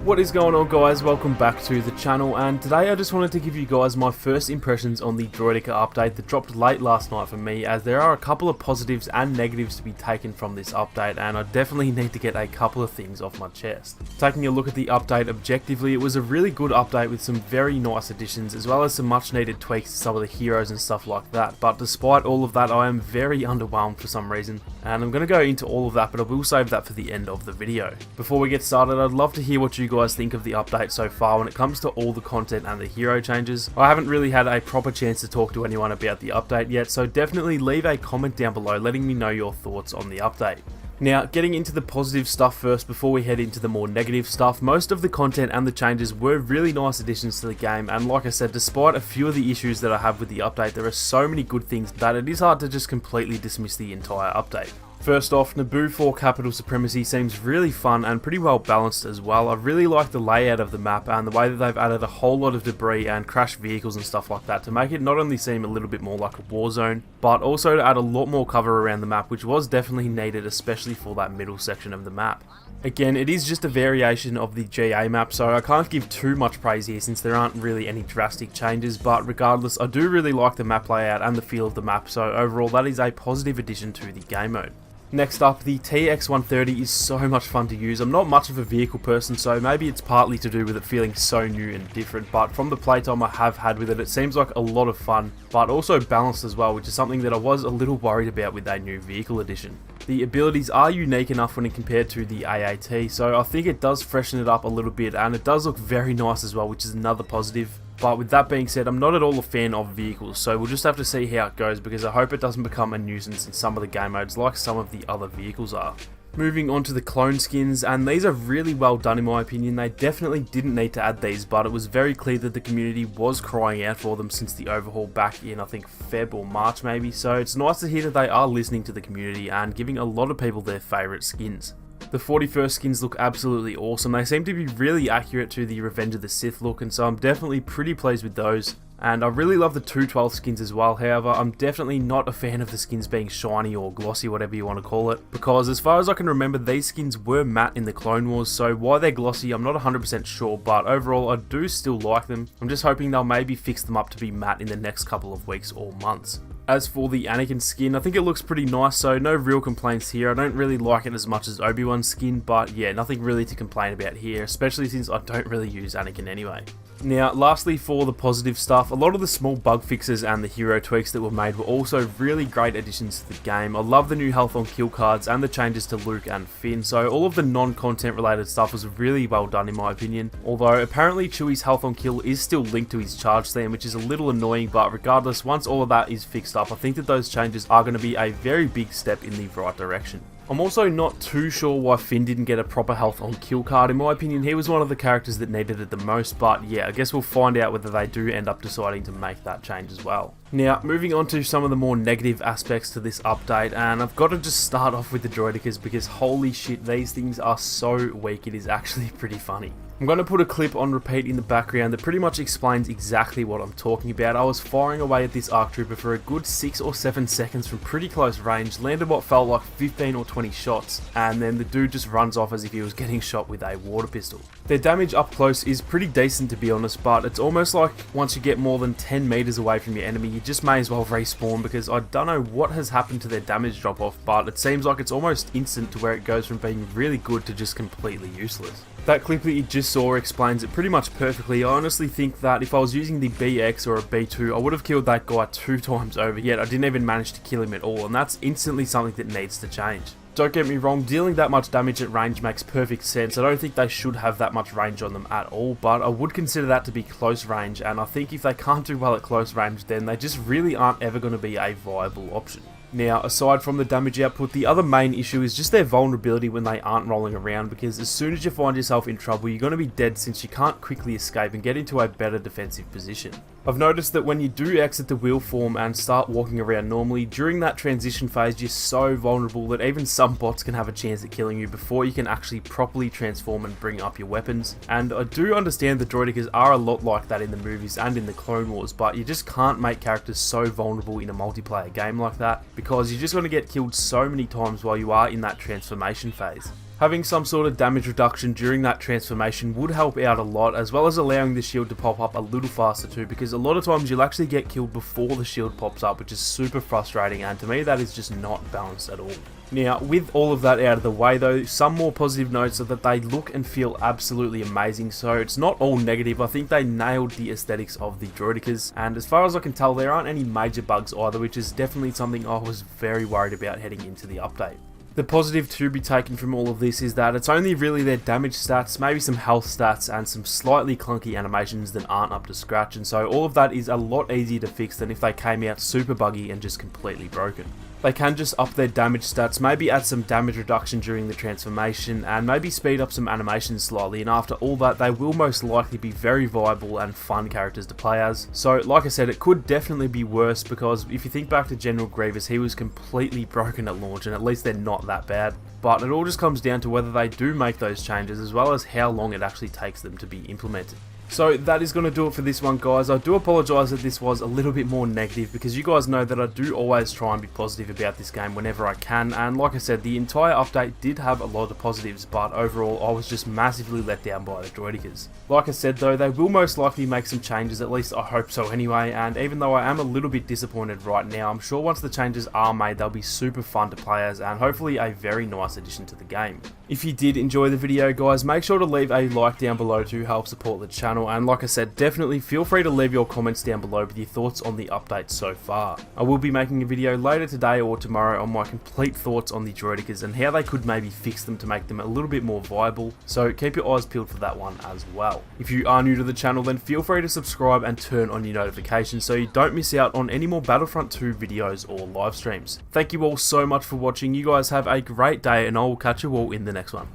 What is going on, guys? Welcome back to the channel, and today I just wanted to give you guys my first impressions on the Droideka update that dropped late last night for me, as there are a couple of positives and negatives to be taken from this update, and I definitely need to get a couple of things off my chest. Taking a look at the update objectively, it was a really good update with some very nice additions, as well as some much needed tweaks to some of the heroes and stuff like that, but despite all of that I am very underwhelmed for some reason, and I'm going to go into all of that, but I will save that for the end of the video. Before we get started, I'd love to hear what you guys think of the update so far when it comes to all the content and the hero changes. I haven't really had a proper chance to talk to anyone about the update yet, so definitely leave a comment down below letting me know your thoughts on the update. Now, getting into the positive stuff first before we head into the more negative stuff, most of the content and the changes were really nice additions to the game, and like I said, despite a few of the issues that I have with the update, there are so many good things that it is hard to just completely dismiss the entire update. First off, Naboo for Capital Supremacy seems really fun and pretty well balanced as well. I really like the layout of the map and the way that they've added a whole lot of debris and crashed vehicles and stuff like that to make it not only seem a little bit more like a war zone, but also to add a lot more cover around the map, which was definitely needed, especially for that middle section of the map. Again, it is just a variation of the GA map, so I can't give too much praise here since there aren't really any drastic changes, but regardless, I do really like the map layout and the feel of the map, so overall that is a positive addition to the game mode. Next up, the TX130 is so much fun to use. I'm not much of a vehicle person, so maybe it's partly to do with it feeling so new and different, but from the playtime I have had with it, it seems like a lot of fun, but also balanced as well, which is something that I was a little worried about with a new vehicle edition. The abilities are unique enough when compared to the AAT, so I think it does freshen it up a little bit, and it does look very nice as well, which is another positive. But with that being said, I'm not at all a fan of vehicles, so we'll just have to see how it goes, because I hope it doesn't become a nuisance in some of the game modes like some of the other vehicles are. Moving on to the clone skins, and these are really well done in my opinion. They definitely didn't need to add these, but it was very clear that the community was crying out for them since the overhaul back in I think Feb or March maybe, so it's nice to hear that they are listening to the community and giving a lot of people their favourite skins. The 41st skins look absolutely awesome. They seem to be really accurate to the Revenge of the Sith look, and so I'm definitely pretty pleased with those. And I really love the 212 skins as well. However, I'm definitely not a fan of the skins being shiny or glossy, whatever you want to call it, because as far as I can remember, these skins were matte in the Clone Wars, so why they're glossy I'm not 100% sure, but overall I do still like them. I'm just hoping they'll maybe fix them up to be matte in the next couple of weeks or months. As for the Anakin skin, I think it looks pretty nice, so no real complaints here. I don't really like it as much as Obi-Wan's skin, but yeah, nothing really to complain about here, especially since I don't really use Anakin anyway. Now, lastly for the positive stuff, a lot of the small bug fixes and the hero tweaks that were made were also really great additions to the game. I love the new health on kill cards and the changes to Luke and Finn, so all of the non-content related stuff was really well done in my opinion, although apparently Chewie's health on kill is still linked to his charge stand, which is a little annoying, but regardless, once all of that is fixed up, I think that those changes are going to be a very big step in the right direction. I'm also not too sure why Finn didn't get a proper health on kill card. In my opinion, he was one of the characters that needed it the most, but yeah, I guess we'll find out whether they do end up deciding to make that change as well. Now, moving on to some of the more negative aspects to this update, and I've got to just start off with the Droidekas because holy shit, these things are so weak, it is actually pretty funny. I'm going to put a clip on repeat in the background that pretty much explains exactly what I'm talking about. I was firing away at this ARC Trooper for a good 6 or 7 seconds from pretty close range, landed what felt like 15 or 20 shots, and then the dude just runs off as if he was getting shot with a water pistol. Their damage up close is pretty decent to be honest, but it's almost like once you get more than 10 meters away from your enemy, you just may as well respawn, because I don't know what has happened to their damage drop off, but it seems like it's almost instant to where it goes from being really good to just completely useless. That clip that you just saw explains it pretty much perfectly. I honestly think that if I was using the BX or a B2, I would have killed that guy 2 times over, yet I didn't even manage to kill him at all, and that's instantly something that needs to change. Don't get me wrong, dealing that much damage at range makes perfect sense. I don't think they should have that much range on them at all, but I would consider that to be close range, and I think if they can't do well at close range, then they just really aren't ever going to be a viable option. Now, aside from the damage output, the other main issue is just their vulnerability when they aren't rolling around, because as soon as you find yourself in trouble, you're going to be dead since you can't quickly escape and get into a better defensive position. I've noticed that when you do exit the wheel form and start walking around normally, during that transition phase you're so vulnerable that even some bots can have a chance at killing you before you can actually properly transform and bring up your weapons. And I do understand the Droidekas are a lot like that in the movies and in the Clone Wars, but you just can't make characters so vulnerable in a multiplayer game like that, because you're just going to get killed so many times while you are in that transformation phase. Having some sort of damage reduction during that transformation would help out a lot, as well as allowing the shield to pop up a little faster too, because a lot of times you'll actually get killed before the shield pops up, which is super frustrating, and to me that is just not balanced at all. Now, with all of that out of the way though, some more positive notes are that they look and feel absolutely amazing, so it's not all negative. I think they nailed the aesthetics of the Droidekas, and as far as I can tell there aren't any major bugs either, which is definitely something I was very worried about heading into the update. The positive to be taken from all of this is that it's only really their damage stats, maybe some health stats, and some slightly clunky animations that aren't up to scratch, and so all of that is a lot easier to fix than if they came out super buggy and just completely broken. They can just up their damage stats, maybe add some damage reduction during the transformation, and maybe speed up some animations slightly, and after all that they will most likely be very viable and fun characters to play as. So like I said, it could definitely be worse, because if you think back to General Grievous, he was completely broken at launch, and at least they're not that bad. But it all just comes down to whether they do make those changes, as well as how long it actually takes them to be implemented. So that is going to do it for this one, guys. I do apologise that this was a little bit more negative, because you guys know that I do always try and be positive about this game whenever I can, and like I said, the entire update did have a lot of positives, but overall I was just massively let down by the Droidekas. Like I said though, they will most likely make some changes, at least I hope so anyway, and even though I am a little bit disappointed right now, I'm sure once the changes are made they'll be super fun to play as, and hopefully a very nice addition to the game. If you did enjoy the video, guys, make sure to leave a like down below to help support the channel, and like I said, definitely feel free to leave your comments down below with your thoughts on the update so far. I will be making a video later today or tomorrow on my complete thoughts on the Droidekas and how they could maybe fix them to make them a little bit more viable, so keep your eyes peeled for that one as well. If you are new to the channel, then feel free to subscribe and turn on your notifications so you don't miss out on any more Battlefront 2 videos or live streams. Thank you all so much for watching. You guys have a great day, and I will catch you all in the next one.